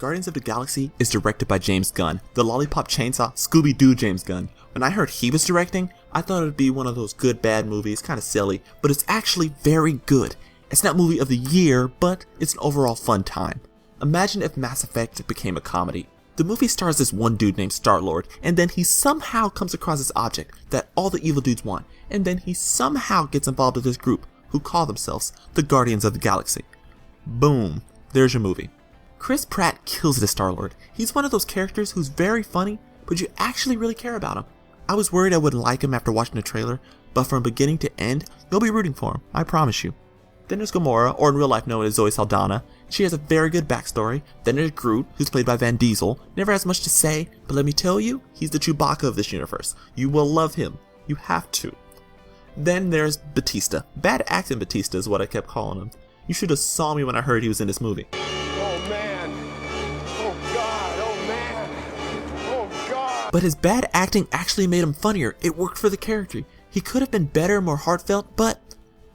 Guardians of the Galaxy is directed by James Gunn, the Lollipop Chainsaw Scooby-Doo James Gunn. When I heard he was directing, I thought it would be one of those good bad movies, kind of silly, but it's actually very good. It's not movie of the year, but it's an overall fun time. Imagine if Mass Effect became a comedy. The movie stars this one dude named Star-Lord, and then he somehow comes across this object that all the evil dudes want, and then he somehow gets involved with this group who call themselves the Guardians of the Galaxy. Boom, there's your movie. Chris Pratt kills this Star-Lord. He's one of those characters who's very funny, but you actually really care about him. I was worried I wouldn't like him after watching the trailer, but from beginning to end, you'll be rooting for him, I promise you. Then there's Gamora, or in real life known as Zoe Saldana. She has a very good backstory. Then there's Groot, who's played by Van Diesel. Never has much to say, but let me tell you, he's the Chewbacca of this universe. You will love him. You have to. Then there's Batista. Bad acting Batista is what I kept calling him. You should have saw me when I heard he was in this movie. Oh man. Oh god. Oh man. Oh god. But his bad acting actually made him funnier. It worked for the character. He could have been better, more heartfelt, but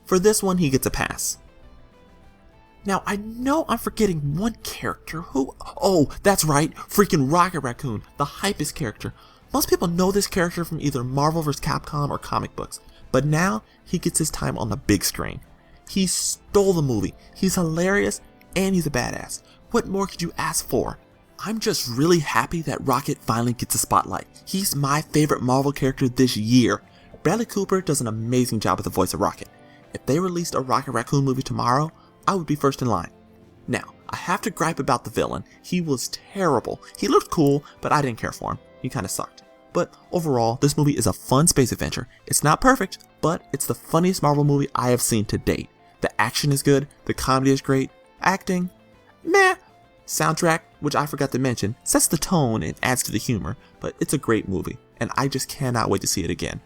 for this one, he gets a pass. Now, I know I'm forgetting one character who... Oh, that's right, freaking Rocket Raccoon, the hypest character. Most people know this character from either Marvel vs. Capcom or comic books, but now he gets his time on the big screen. He stole the movie, he's hilarious, and he's a badass. What more could you ask for? I'm just really happy that Rocket finally gets a spotlight. He's my favorite Marvel character this year. Bradley Cooper does an amazing job with the voice of Rocket. If they released a Rocket Raccoon movie tomorrow, I would be first in line. Now, I have to gripe about the villain. He was terrible. He looked cool, but I didn't care for him. He kinda sucked. But overall, this movie is a fun space adventure. It's not perfect, but it's the funniest Marvel movie I have seen to date. The action is good, the comedy is great, acting, meh. Soundtrack, which I forgot to mention, sets the tone and adds to the humor, but it's a great movie, and I just cannot wait to see it again.